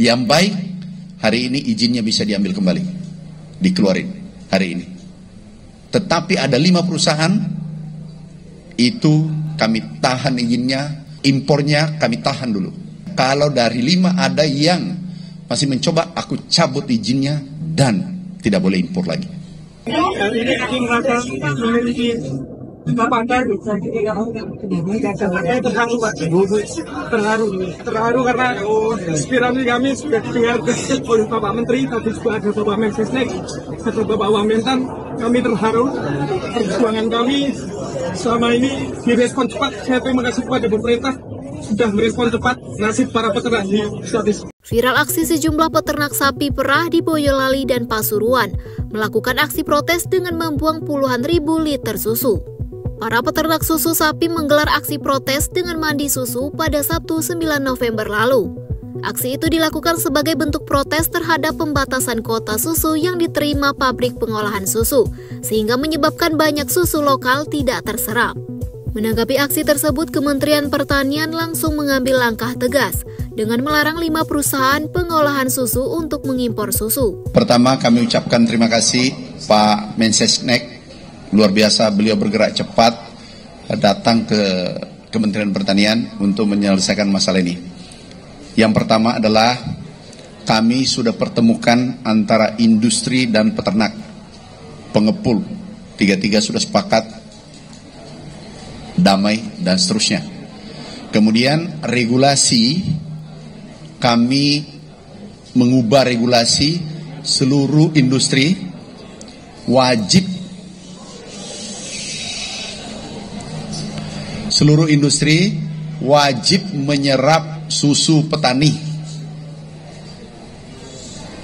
Yang baik, hari ini izinnya bisa diambil kembali, dikeluarin hari ini. Tetapi ada 5 perusahaan, itu kami tahan izinnya, impornya kami tahan dulu. Kalau dari 5 ada yang masih mencoba, aku cabut izinnya dan tidak boleh impor lagi. Hari ini kami merasa memiliki kepadan, terharu Pak, terharu karena aspirasi kami sudah didengar oleh Bapak Menteri, tadi juga ada Bapak Mensesnek, ada Bapak Wamentan. Kami terharu, perjuangan kami selama ini direspon cepat. Saya terima kasih kepada pemerintah sudah merespon cepat nasib para peternak di Statis. Viral aksi sejumlah peternak sapi perah di Boyolali dan Pasuruan melakukan aksi protes dengan membuang puluhan ribu liter susu. Para peternak susu sapi menggelar aksi protes dengan mandi susu pada Sabtu 9 November lalu. Aksi itu dilakukan sebagai bentuk protes terhadap pembatasan kuota susu yang diterima pabrik pengolahan susu, sehingga menyebabkan banyak susu lokal tidak terserap. Menanggapi aksi tersebut, Kementerian Pertanian langsung mengambil langkah tegas dengan melarang 5 perusahaan pengolahan susu untuk mengimpor susu. Pertama, kami ucapkan terima kasih Pak Mensesnek. Luar biasa, beliau bergerak cepat datang ke Kementerian Pertanian untuk menyelesaikan masalah ini. Yang pertama adalah kami sudah pertemukan antara industri dan peternak, pengepul, tiga-tiga sudah sepakat, damai dan seterusnya. Kemudian regulasi, kami mengubah regulasi, seluruh industri wajib menyerap susu petani.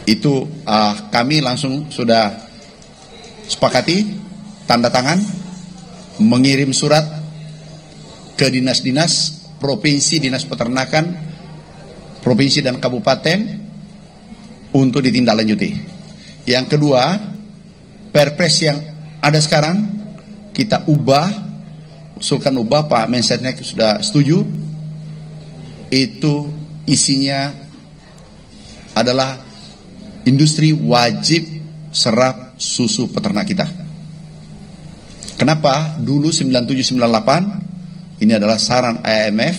Itu kami langsung sudah sepakati, tanda tangan, mengirim surat ke dinas-dinas, provinsi, dinas peternakan, provinsi dan kabupaten untuk ditindaklanjuti. Yang kedua, Perpres yang ada sekarang kita usulkan ubah, Pak Mensesnek sudah setuju. Itu isinya adalah industri wajib serap susu peternak kita. Kenapa? Dulu 9798 ini adalah saran IMF,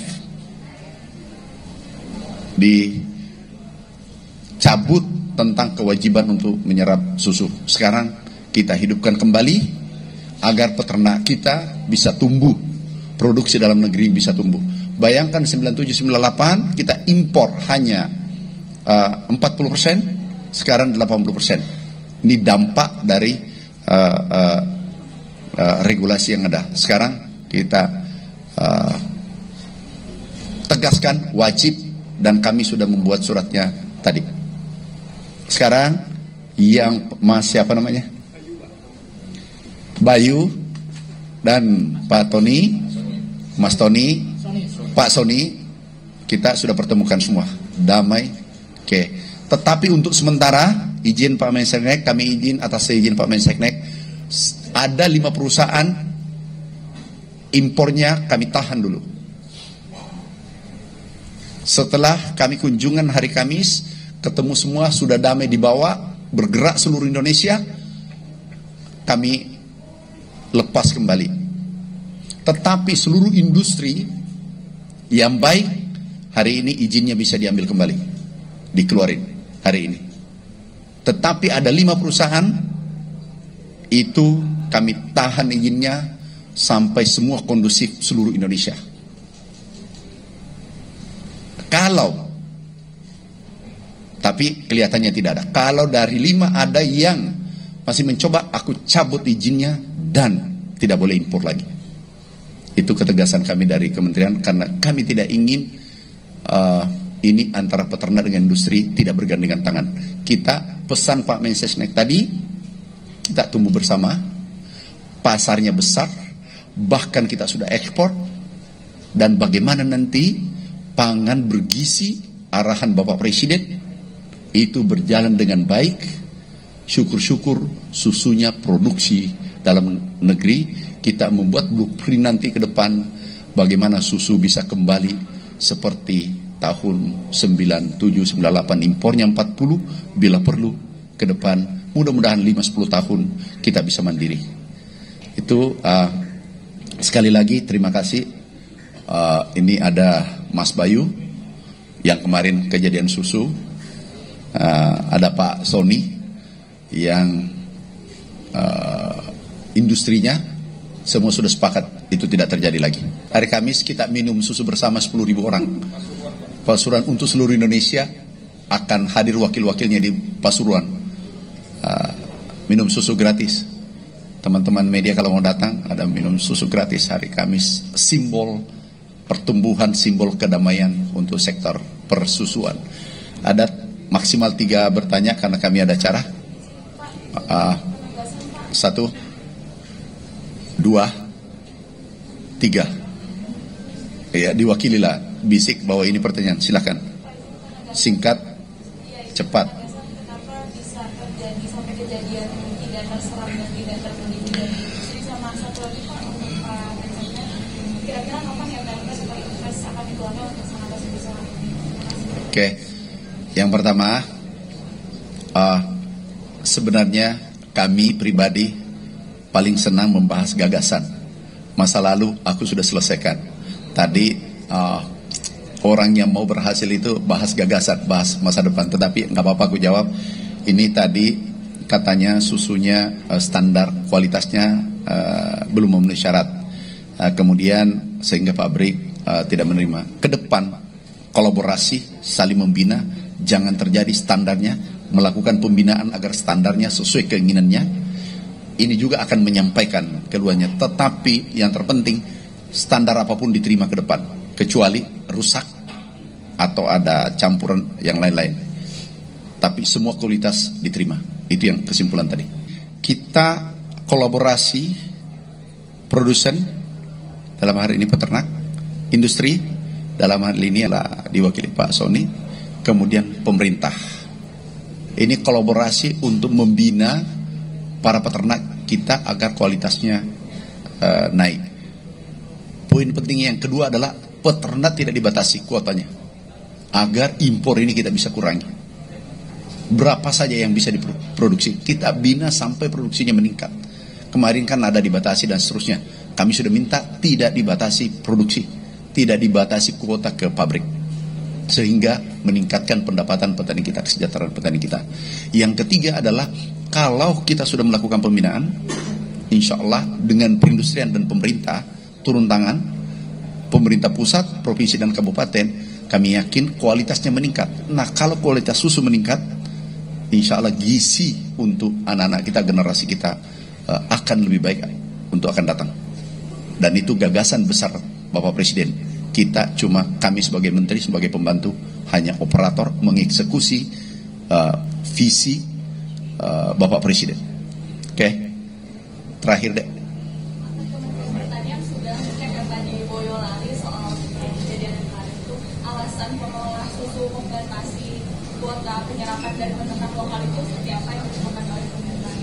dicabut tentang kewajiban untuk menyerap susu. Sekarang kita hidupkan kembali agar peternak kita bisa tumbuh, produksi dalam negeri bisa tumbuh. Bayangkan 9798 kita impor hanya 40%, sekarang 80%. Ini dampak dari regulasi yang ada. Sekarang kita tegaskan wajib, dan kami sudah membuat suratnya tadi. Sekarang yang siapa namanya? Bayu dan Pak Tony, Mas Tony, Pak Sony, kita sudah pertemukan semua, damai. Oke. Tetapi untuk sementara izin Pak Mensesnek, kami izin atas izin Pak Mensesnek, ada 5 perusahaan impornya kami tahan dulu. Setelah kami kunjungan hari Kamis, ketemu semua, sudah damai di bawah, bergerak seluruh Indonesia, kami lepas kembali. Tetapi seluruh industri yang baik, hari ini izinnya bisa diambil kembali, dikeluarin hari ini. Tetapi ada 5 perusahaan, itu kami tahan izinnya sampai semua kondusif seluruh Indonesia. Tapi kelihatannya tidak ada. Kalau dari 5 ada yang masih mencoba, aku cabut izinnya dan tidak boleh impor lagi. Itu ketegasan kami dari kementerian, karena kami tidak ingin ini antara peternak dengan industri tidak bergandengan tangan. Kita pesan Pak Mensesnek tadi, kita tumbuh bersama, pasarnya besar, bahkan kita sudah ekspor, dan bagaimana nanti pangan bergizi, arahan Bapak Presiden, itu berjalan dengan baik. Syukur-syukur susunya produksi dalam negeri. Kita membuat blueprint nanti ke depan bagaimana susu bisa kembali seperti tahun 97-98, impornya 40, bila perlu ke depan mudah-mudahan 5-10 tahun kita bisa mandiri. Itu sekali lagi terima kasih. Ini ada Mas Bayu yang kemarin kejadian susu, ada Pak Sony yang industrinya semua sudah sepakat itu tidak terjadi lagi. Hari Kamis kita minum susu bersama 10.000 orang. Pasuruan untuk seluruh Indonesia akan hadir wakil-wakilnya di Pasuruan. Minum susu gratis. Teman-teman media kalau mau datang ada minum susu gratis hari Kamis. Simbol pertumbuhan, simbol kedamaian untuk sektor persusuan. Ada maksimal 3 bertanya karena kami ada acara. 1, 2, 3. Ya, diwakililah bisik bahwa ini pertanyaan. Silakan. Singkat, cepat. Kenapa bisa terjadi sampai kejadian tidak terserap dan tidak terpelihara dari industri? Sama satu lagi Pak, untuk Pak Menseknya, kira-kira kapan ya Pemda sebagai invest akan dikeluarkan untuk mengatasi masalah ini? Oke, yang pertama, sebenarnya kami pribadi paling senang membahas gagasan. Masa lalu aku sudah selesaikan. Tadi orang yang mau berhasil itu bahas gagasan, bahas masa depan. Tetapi nggak apa-apa aku jawab. Ini tadi katanya susunya standar kualitasnya belum memenuhi syarat. Kemudian sehingga pabrik tidak menerima. Ke depan kolaborasi, saling membina, jangan terjadi standarnya, melakukan pembinaan agar standarnya sesuai keinginannya. Ini juga akan menyampaikan keluarnya. Tetapi yang terpenting standar apapun diterima ke depan, kecuali rusak atau ada campuran yang lain-lain. Tapi semua kualitas diterima. Itu yang kesimpulan tadi. Kita kolaborasi produsen, dalam hari ini peternak, industri, dalam hal ini adalah diwakili Pak Sony, kemudian pemerintah. Ini kolaborasi untuk membina para peternak kita agar kualitasnya naik. Poin penting yang kedua adalah peternak tidak dibatasi kuotanya, agar impor ini kita bisa kurangi. Berapa saja yang bisa diproduksi, kita bina sampai produksinya meningkat. Kemarin kan ada dibatasi dan seterusnya. Kami sudah minta tidak dibatasi produksi, tidak dibatasi kuota ke pabrik, sehingga meningkatkan pendapatan petani kita, kesejahteraan petani kita. Yang ketiga adalah kalau kita sudah melakukan pembinaan, insya Allah dengan perindustrian dan pemerintah turun tangan, pemerintah pusat, provinsi dan kabupaten, kami yakin kualitasnya meningkat. Nah, kalau kualitas susu meningkat, insya Allah gizi untuk anak-anak kita, generasi kita akan lebih baik untuk akan datang. Dan itu gagasan besar Bapak Presiden. Kita cuma, kami sebagai menteri, sebagai pembantu, hanya operator mengeksekusi visi Bapak Presiden. Oke. Terakhir deh. Pertanyaan sudah mungkin tadi Boyolali soal kejadian kemarin itu, alasan pengelola susu membatasi kuota penyerapan dari peternak lokal itu seperti apa yang dilakukan oleh pemerintah?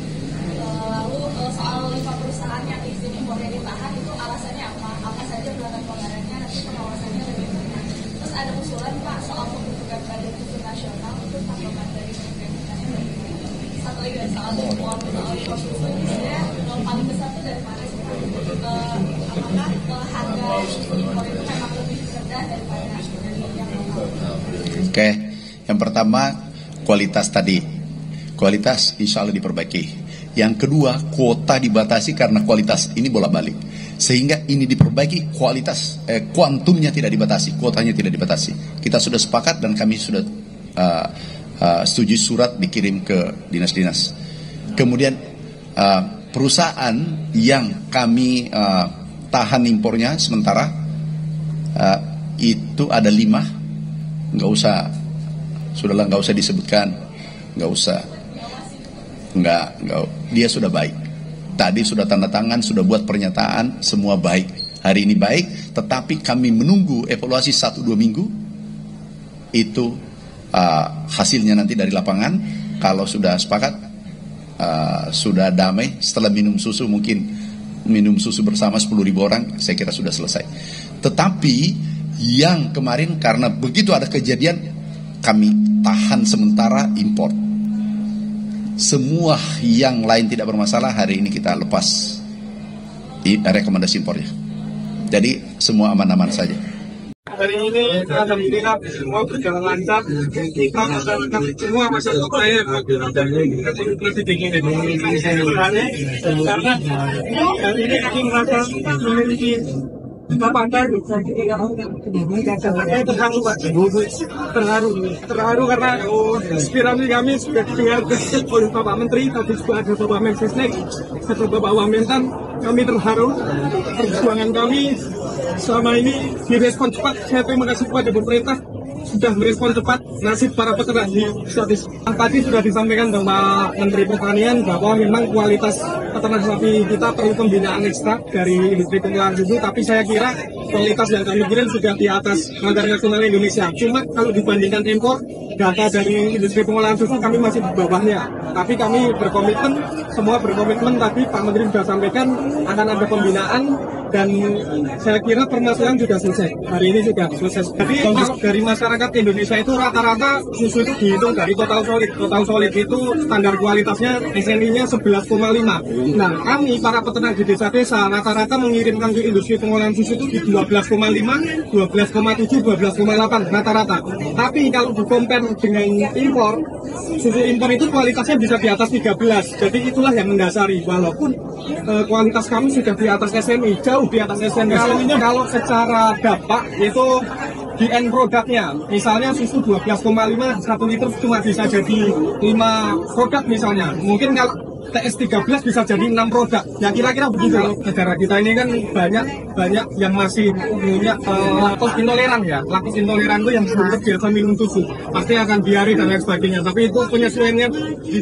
Lalu soal 5 perusahaan yang izin impornya ditahan itu alasannya apa? Apa saja belakang pelanggarannya, nanti pengawasannya lebih banyak. Terus ada usulan Pak soal pembentukan badan susu nasional untuk tanggapan dari pemerintah. Satu lagi soal impor susu ini sebenarnya paling besar itu dari mana sih Pak? Apakah harga impor itu memang lebih rendah daripada yang lokal? Oke. Yang pertama, kualitas tadi. Kualitas insya Allah diperbaiki. Yang kedua, kuota dibatasi karena kualitas ini bolak-balik. Sehingga ini diperbaiki, kualitas, kuantumnya tidak dibatasi, kuotanya tidak dibatasi. Kita sudah sepakat dan kami sudah setuju surat dikirim ke dinas-dinas. Kemudian perusahaan yang kami tahan impornya sementara itu ada 5. Nggak usah, sudahlah nggak usah disebutkan, nggak usah. Enggak, dia sudah baik. Tadi sudah tanda tangan, sudah buat pernyataan, semua baik. Hari ini baik, tetapi kami menunggu evaluasi 1-2 minggu. Itu hasilnya nanti dari lapangan. Kalau sudah sepakat, sudah damai, setelah minum susu, mungkin minum susu bersama 10.000 orang, saya kira sudah selesai. Tetapi yang kemarin karena begitu ada kejadian kami tahan sementara impor. Semua yang lain tidak bermasalah, hari ini kita lepas rekomendasi impornya. Jadi semua aman-aman saja. Hari ini alhamdulillah semua berjalan lancar. Kita masyarakat semua masih upaya karena hari ini kami merasa memiliki terharu karena aspirasi kami sudah didengar oleh Bapak Menteri, tadi juga ada Bapak Mensesnek, ada Bapak Wamentan. Kami terharu perjuangan kami selama ini direspon cepat. Saya terima kasih kepada pemerintah sudah merespon cepat nasib para peternak di Statis. Tadi sudah disampaikan Bapak Menteri Pertanian bahwa memang kualitas peternak sapi kita perlu pembinaan ekstra dari industri pengolahan susu, tapi saya kira kualitas yang kami kirim sudah di atas standar nasional Indonesia. Cuma kalau dibandingkan impor, data dari industri pengolahan susu kami masih di bawahnya. Tapi kami berkomitmen, semua berkomitmen, tadi Pak Menteri sudah sampaikan akan ada pembinaan dan saya kira permasalahan sudah selesai. Hari ini sudah selesai. Jadi dari masyarakat Indonesia itu rata-rata susu itu dihitung dari total solid. Total solid itu standar kualitasnya SNI-nya 11,5. Nah, kami para peternak di desa-desa rata-rata mengirimkan ke industri pengolahan susu itu di 12,5, 12,7, 12,8 rata-rata. Tapi kalau di-compare dengan impor, susu impor itu kualitasnya bisa di atas 13. Jadi itulah yang mendasari. Walaupun kualitas kami sudah di atas SNI, jauh di atas SNI. Kalau secara dampak itu di end produknya, misalnya susu 12,5 1 liter cuma bisa jadi 5 produk misalnya. Mungkin kalau TS 13 bisa jadi 6 produk. Ya kira-kira begitu. Negara kita ini kan banyak yang masih punya laktos intoleran ya. Laktos intoleran itu yang belum terbiasa minum susu. Pasti akan diare dan lain sebagainya. Tapi itu penyesuaiannya di